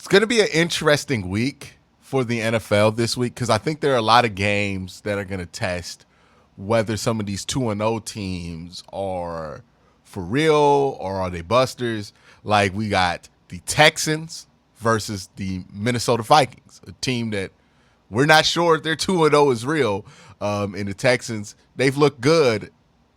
going to be an interesting week for the NFL this week because I think there are a lot of games that are going to test whether some of these 2-0 teams are for real or are they busters. Like we got the Texans versus the Minnesota Vikings, a team that we're not sure if their 2-0 is real. And the Texans, they've looked good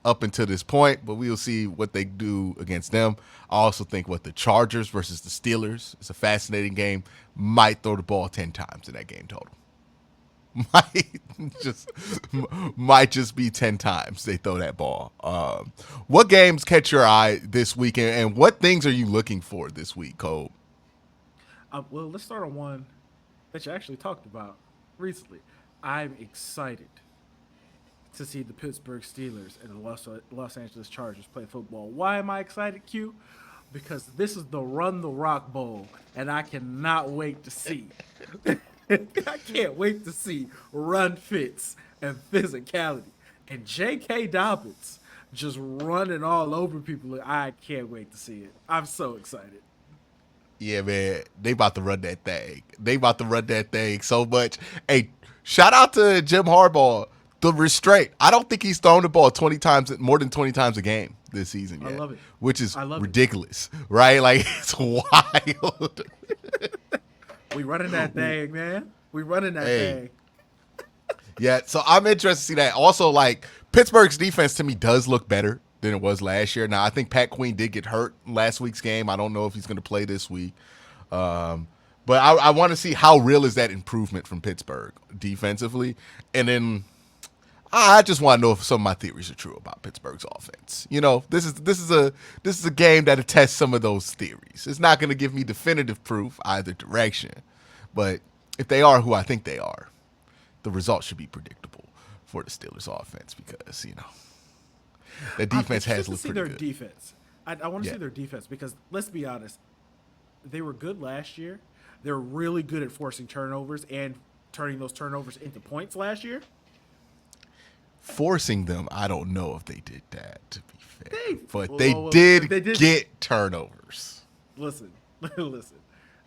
up until this point, but we'll see what they do against them. I also think what the Chargers versus the Steelers is a fascinating game. Might throw the ball 10 times in that game total. Might just might just be 10 times they throw that ball. What games catch your eye this weekend, and what things are you looking for this week, Cole? Well, let's start on one that you actually talked about recently. I'm excited to see the Pittsburgh Steelers and the Los Angeles Chargers play football. Why am I excited, Q? Because this is the Run the Rock Bowl, and I cannot wait to see. I can't wait to see run fits and physicality. And J.K. Dobbins just running all over people. I can't wait to see it. I'm so excited. Yeah, man, they about to run that thing. They about to run that thing so much. Hey, shout out to Jim Harbaugh. The restraint. I don't think he's thrown the ball 20 times, more than 20 times a game this season I yet, love it. which is I love ridiculous, right? Like, it's wild. it. We running that thing, man. We running that Hey. thing. Yeah, so I'm interested to see that. Also, like, Pittsburgh's defense to me does look better than it was last year. Now, I think Pat Queen did get hurt in last week's game. I don't know if he's going to play this week. But I want to see how real is that improvement from Pittsburgh defensively. And then I just want to know if some of my theories are true about Pittsburgh's offense. You know, this is a game that attests some of those theories. It's not going to give me definitive proof either direction, but if they are who I think they are, the results should be predictable for the Steelers offense because the I'm defense interested has to looked see pretty their good. defense. I want to Yeah, see their defense because let's be honest, they were good last year. They were really good at forcing turnovers and turning those turnovers into points last year. forcing them, I don't know if they did that. To be fair, They but they well, did they did. get turnovers. Listen, listen.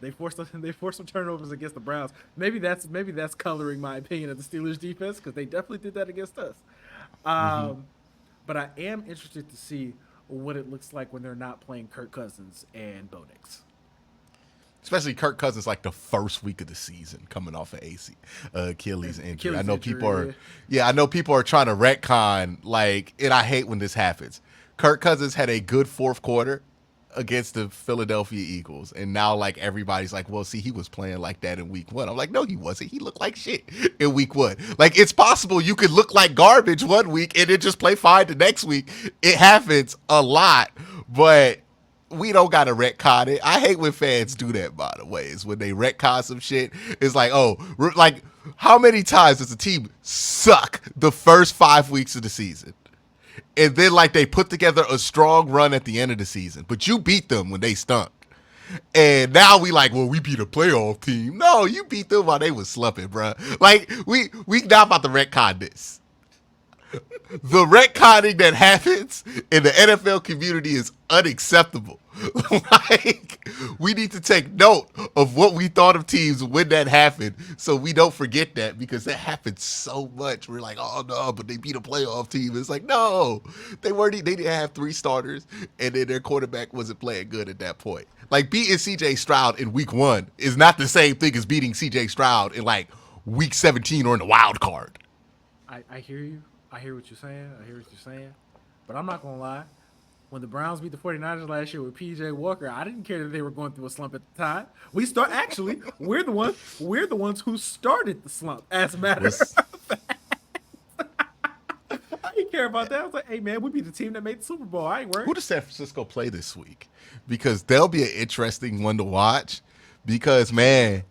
They forced some turnovers against the Browns. Maybe that's coloring my opinion of the Steelers defense because they definitely did that against us. Um, but I am interested to see what it looks like when they're not playing Kirk Cousins and Bo Nix. Especially Kirk Cousins, like the first week of the season, coming off of Achilles injury. I Achilles know people injury. are, yeah, I know people are trying to retcon, like, and I hate when this happens. Kirk Cousins had a good fourth quarter against the Philadelphia Eagles, and now like everybody's like, well, see, he was playing like that in week one. I'm like, no, he wasn't. He looked like shit in week one. Like, it's possible you could look like garbage one week and then just play fine the next week. It happens a lot, but we don't gotta retcon it. I hate when fans do that, by the way, is when they retcon some shit. It's like, oh, like, how many times does a team suck the first 5 weeks of the season? And then, like, they put together a strong run at the end of the season, but you beat them when they stunk. And now we like, well, we beat a playoff team. No, you beat them while they was slumping, bro. Like, we not about to retcon this. The retconning that happens in the NFL community is unacceptable. Like, we need to take note of what we thought of teams when that happened so we don't forget that because that happens so much. We're like, oh no, but they beat a playoff team. It's like, no, they didn't have three starters and then their quarterback wasn't playing good at that point. Like, beating CJ Stroud in week one is not the same thing as beating CJ Stroud in like week 17 or in the wild card. I hear you. I hear what you're saying. But I'm not gonna lie. When the Browns beat the 49ers last year with PJ Walker, I didn't care that they were going through a slump at the time. We're the ones who started the slump, as a matter of Was fact. I didn't care about that. I was like, hey man, we beat the team that made the Super Bowl. I ain't worried. who does San Francisco play this week? Because they'll be an interesting one to watch. Because man,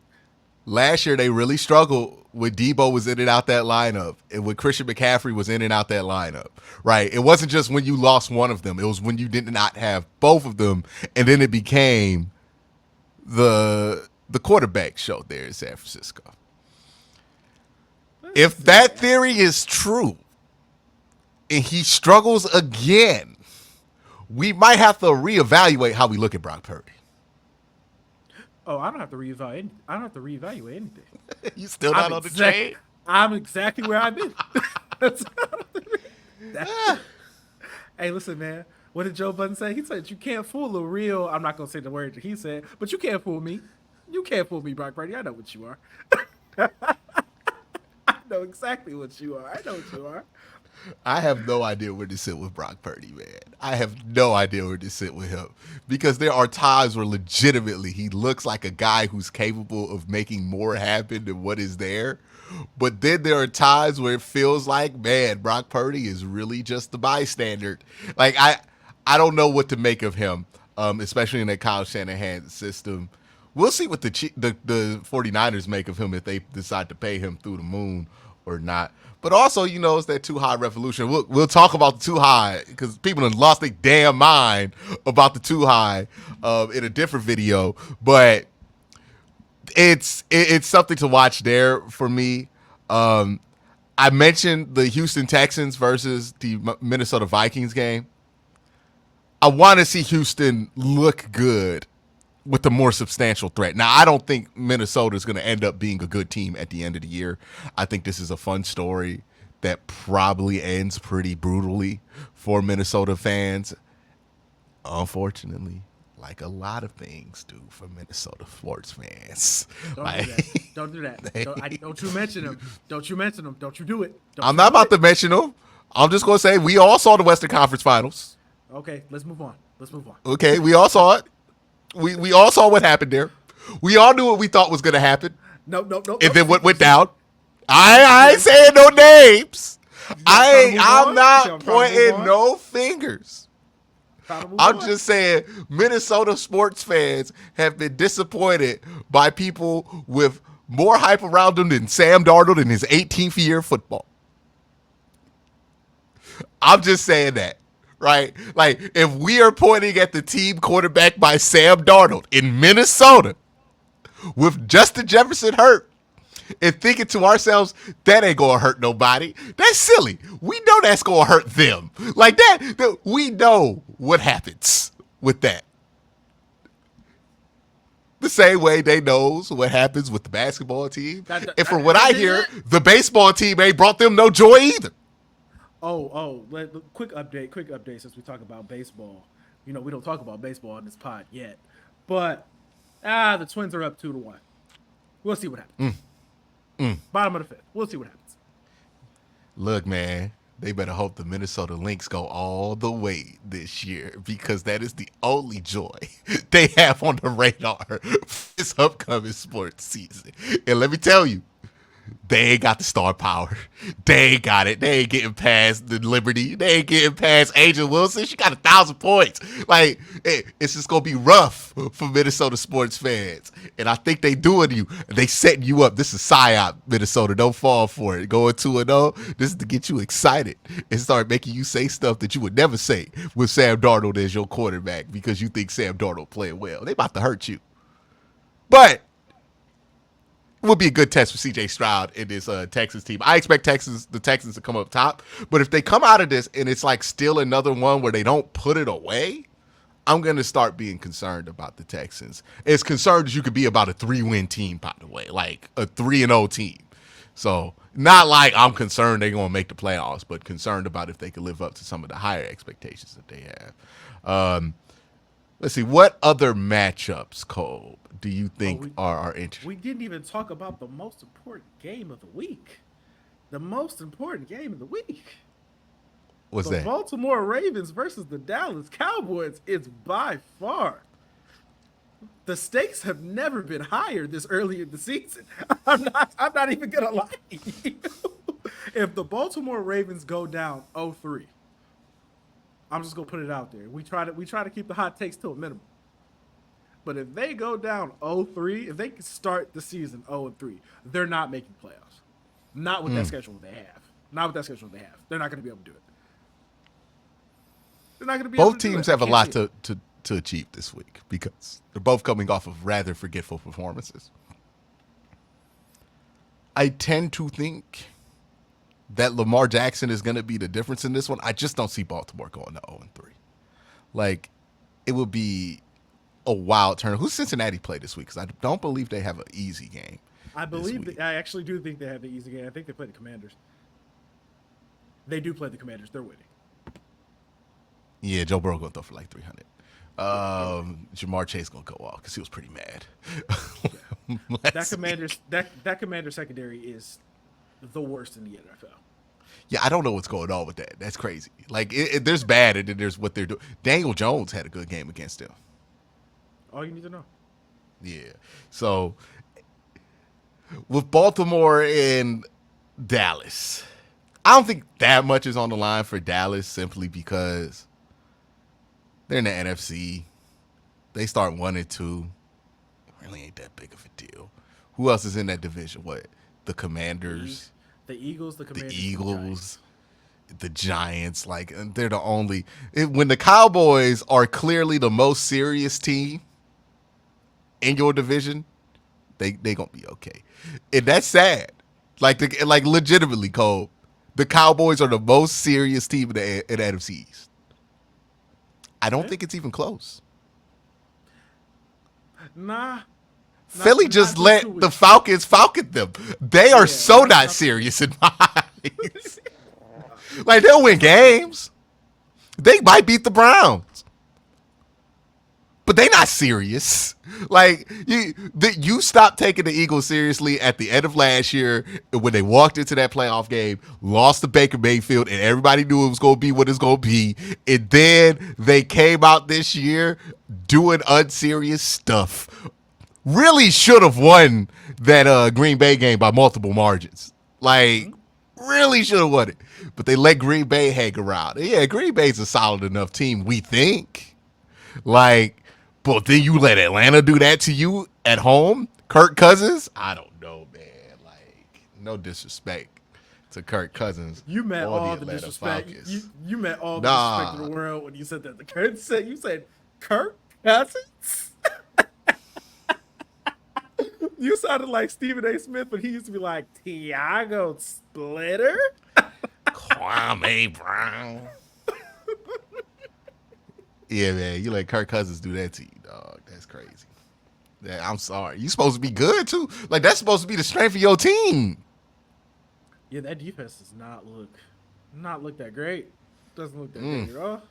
last year they really struggled when Debo was in and out that lineup, and when Christian McCaffrey was in and out that lineup. Right? It wasn't just when you lost one of them; it was when you did not have both of them, and then it became the quarterback show there in San Francisco. If that theory is true, and he struggles again, we might have to reevaluate how we look at Brock Purdy. Oh, I don't have to reevaluate. I don't have to reevaluate anything. You still I'm not on the exact. train? I'm exactly where I've been. That's, that, hey, listen, man. What did Joe Budden say? He said you can't fool a real. I'm not gonna say the word that he said, but you can't fool me. You can't fool me, Brock Purdy. I know what you are. I know exactly what you are. I know what you are. I have no idea where to sit with Brock Purdy, man. I have no idea where to sit with him because there are times where legitimately he looks like a guy who's capable of making more happen than what is there. But then there are times where it feels like, man, Brock Purdy is really just the bystander. Like I don't know what to make of him, especially in that Kyle Shanahan system. We'll see what the 49ers make of him if they decide to pay him through the moon or not. But also, it's that too high revolution. We'll talk about the too high because people have lost their damn mind about the too high in a different video. But it's something to watch there for me. I mentioned the Houston Texans versus the Minnesota Vikings game. I want to see Houston look good with a more substantial threat. Now, I don't think Minnesota is going to end up being a good team at the end of the year. I think this is a fun story that probably ends pretty brutally for Minnesota fans. Unfortunately, like a lot of things do for Minnesota sports fans. Don't do Like, that. Don't do that. Don't you mention him. Don't you mention him. Don't you do it. Don't I'm you not do about it. to mention them. I'm just going to say we all saw the Western Conference Finals. Okay, let's move on. Let's move on. Okay, we all saw it. We all saw what happened there. We all knew what we thought was going to happen. No, no, no. And No. then what See, went see, down. I ain't saying no names. you see I'm trying to move I'm on? not See, I'm trying to move pointing on? no fingers. Trying to move I'm on? just saying Minnesota sports fans have been disappointed by people with more hype around them than Sam Darnold in his 18th year of football. I'm just saying that, right? Like, if we are pointing at the team quarterback by Sam Darnold in Minnesota with Justin Jefferson hurt and thinking to ourselves, that ain't gonna hurt nobody. That's silly. We know that's gonna hurt them. Like that we know what happens with that. The same way they knows what happens with the basketball team. And from what I hear, the baseball team ain't brought them no joy either. Quick update. Quick update. Since we talk about baseball, we don't talk about baseball on this pod yet, but the Twins are up 2-1. We'll see what happens. Bottom of the fifth. We'll see what happens. Look, man, they better hope the Minnesota Lynx go all the way this year because that is the only joy they have on the radar this upcoming sports season. And let me tell you, they ain't got the star power. They ain't got it. They ain't getting past the Liberty. They ain't getting past Angel Wilson. She got 1,000 points. Like, it's just going to be rough for Minnesota sports fans. And I think they doing you. They setting you up. This is PSYOP, Minnesota. Don't fall for it. Going 2-0. This is to get you excited and start making you say stuff that you would never say with Sam Darnold as your quarterback because you think Sam Darnold playing well. They about to hurt you. But it would be a good test for C.J. Stroud in this Texas team. I expect the Texans to come up top. But if they come out of this and it's like still another one where they don't put it away, I'm going to start being concerned about the Texans. As concerned as you could be about a 3-win team, by the way, like a 3-0 team. So not like I'm concerned they're going to make the playoffs, but concerned about if they could live up to some of the higher expectations that they have. Let's see. What other matchups, Cole, do you think are interesting? We didn't even talk about the most important game of the week. The most important game of the week. What's The that? Baltimore Ravens versus the Dallas Cowboys is by far. The stakes have never been higher this early in the season. I'm not even gonna lie to you. If the Baltimore Ravens go down 0-3, I'm just gonna put it out there. We try to keep the hot takes to a minimum. But if they go down 0-3, if they can start the season 0-3, they're not making playoffs. Not with that schedule they have. Not with that schedule they have. They're not going to be able to do it. They're not going to be able Both to do it. teams have a lot to achieve this week because they're both coming off of rather forgetful performances. I tend to think that Lamar Jackson is going to be the difference in this one. I just don't see Baltimore going to 0-3. Like, it would be a wild turn. Who's Cincinnati play this week? Because I don't believe they have an easy game I this believe week. that, I actually do think they have the easy game. I think they play the Commanders. They do play the Commanders. They're winning. Yeah, Joe Burrow gonna throw for like 300. Yeah, they're winning. Jamar Chase gonna go off because he was pretty mad. Yeah. Let's see. That Commander secondary is the worst in the NFL. Yeah, I don't know what's going on with that. That's crazy. Like, there's bad and then there's what they're doing. Daniel Jones had a good game against them. All you need to know. Yeah. So with Baltimore and Dallas, I don't think that much is on the line for Dallas simply because they're in the NFC. They start 1-2. Really ain't that big of a deal. Who else is in that division? What? The Commanders, The Eagles, the the Commanders, Eagles, the Giants. Like, they're the only. When the Cowboys are clearly the most serious team in your division, they gonna be okay. And that's sad. Like legitimately, Cole. The Cowboys are the most serious team in the NFC East. I don't Yeah. think it's even close. Nah. Philly just let the Falcons falcon them. They are so not serious in my eyes. Like, they'll win games. They might beat the Browns. But they not serious. Like, you stopped taking the Eagles seriously at the end of last year when they walked into that playoff game, lost to Baker Mayfield, and everybody knew it was going to be what it's going to be. And then they came out this year doing unserious stuff. Really should have won that Green Bay game by multiple margins. Like, really should have won it. But they let Green Bay hang around. And yeah, Green Bay's a solid enough team, we think. Like, but then you let Atlanta do that to you at home? Kirk Cousins? I don't know, man. Like, no disrespect to Kirk Cousins. You meant or all the Atlanta disrespect. Falcons. You meant all the disrespect in the world when you said that. You said Kirk Cousins. You sounded like Stephen A. Smith, but he used to be like Tiago Splitter. Kwame Brown. Yeah, man. You let Kirk Cousins do that to you, dog. That's crazy. Yeah, I'm sorry. You supposed to be good, too. Like, that's supposed to be the strength of your team. Yeah, that defense does not look that great. Doesn't look that great at all.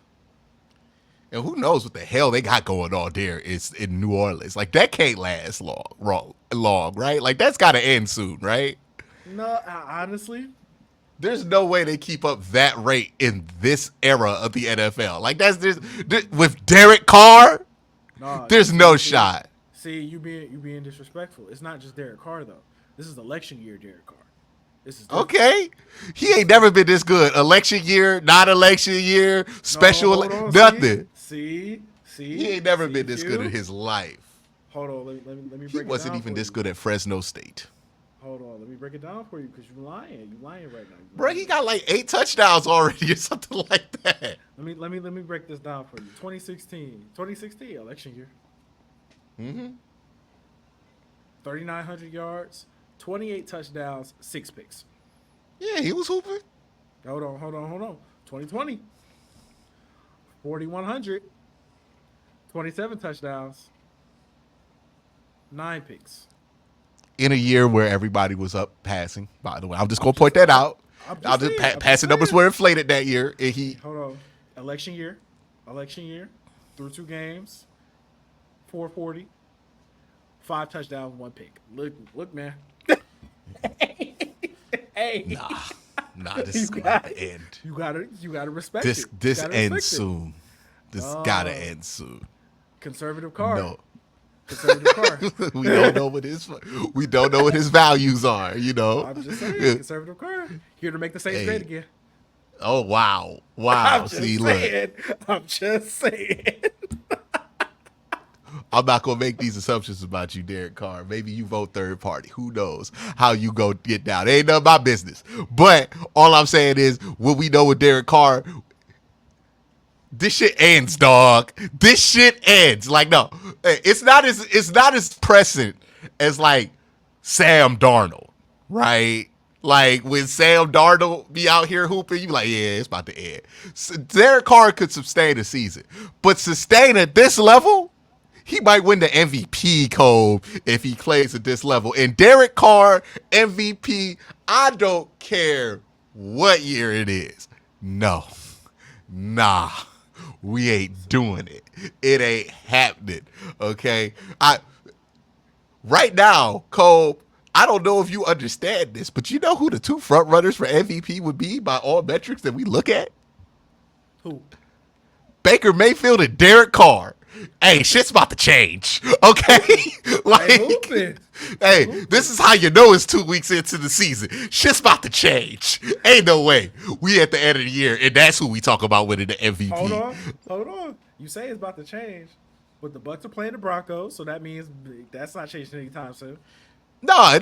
And who knows what the hell they got going on there is in New Orleans. Like, that can't last long, right? Like, that's got to end soon, right? No, honestly, There's no way they keep up that rate in this era of the NFL. Like, that's just with Derek Carr, no. there's no shot. See, you being disrespectful. It's not just Derek Carr though. This is election year, Derek Carr. This is different. Okay. He ain't never been this good. Election year, not election year, special, hold on, nothing. See, He ain't never been this you? good in his life. Hold on, let me break He it wasn't down even for this you. good at Fresno State. Hold on, let me break it down for you because you're lying. You're lying right now. Bro, he got like 8 touchdowns already or something like that. Let me break this down for you. 2016 election year. 3,900 yards, 28 touchdowns, 6 picks. Yeah, he was hooping. Hold on. 2020, 4,100, 27 touchdowns, 9 picks. In a year where everybody was up passing, by the way. I'm just going to point that out. Passing numbers were inflated that year. And Hold on. Election year, through 2 games, 440, 5 touchdowns, 1 pick. Look, man. Hey. Nah, this is going to end. You gotta respect This it. this ends soon. This got to end soon. Conservative car. No. Conservative car. we don't know what his values are, you know. I'm just saying, conservative car. Here to make the Saints great again. Oh wow. I'm See, just saying. I'm not gonna make these assumptions about you, Derek Carr. Maybe you vote third party. Who knows how you go get down? It ain't none of my business. But all I'm saying is, what we know with Derek Carr, this shit ends, dog. This shit ends. Like, no, it's not as present as like Sam Darnold, right? Like when Sam Darnold be out here hooping, you be like, yeah, it's about to end. So Derek Carr could sustain a season, but sustain at this level, he might win the MVP, Cole, if he plays at this level. And Derek Carr, MVP, I don't care what year it is. No. Nah. We ain't doing it. It ain't happening. Okay? Right now, Cole, I don't know if you understand this, but you know who the two front runners for MVP would be by all metrics that we look at? Who? Baker Mayfield and Derek Carr. Hey, shit's about to change. Okay? Hey, hey, this is how you know it's 2 weeks into the season. Shit's about to change. Ain't no way. We at the end of the year, and that's who we talk about winning the MVP. Hold on. You say it's about to change, but the Bucs are playing the Broncos, so that means that's not changing anytime soon. No.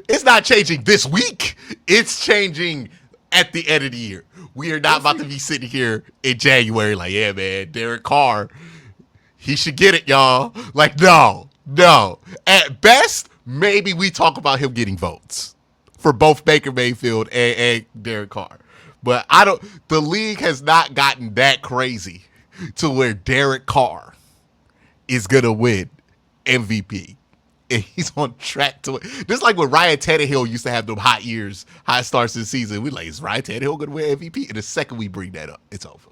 It's not changing this week. It's changing at the end of the year. We are not about to be sitting here in January like, yeah, man, Derek Carr, he should get it, y'all. Like, no. At best, maybe we talk about him getting votes for both Baker Mayfield and Derek Carr. But the league has not gotten that crazy to where Derek Carr is going to win MVP. And he's on track to it. Just like when Ryan Tannehill used to have them hot starts this season. We like, is Ryan Tannehill going to win MVP? And the second we bring that up, it's over.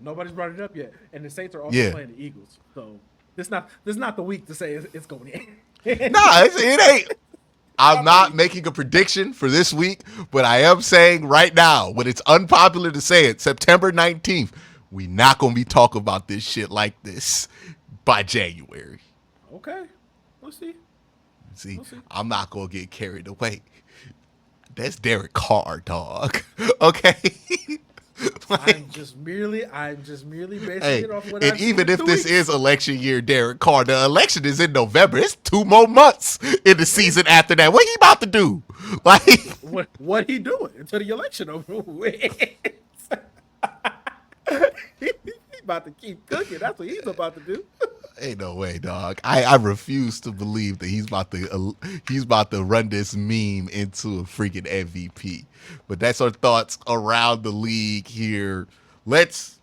Nobody's brought it up yet. And the Saints are also playing the Eagles. So this is not the week to say it's going in. It ain't. I'm not making a prediction for this week, but I am saying right now, when it's unpopular to say it, September 19th, we not going to be talking about this shit like this by January. Okay. We'll see. I'm not going to get carried away. That's Derek Carr, dog. Okay? I'm just merely basing it off what and even if this is election year, Derek Carr, the election is in November. It's 2 more months in the season after that. What he about to do? Like, what he doing until the election over with? He's about to keep cooking. That's what he's about to do. Ain't no way, dog. I refuse to believe that he's about to run this meme into a freaking MVP. But that's our thoughts around the league here. Let's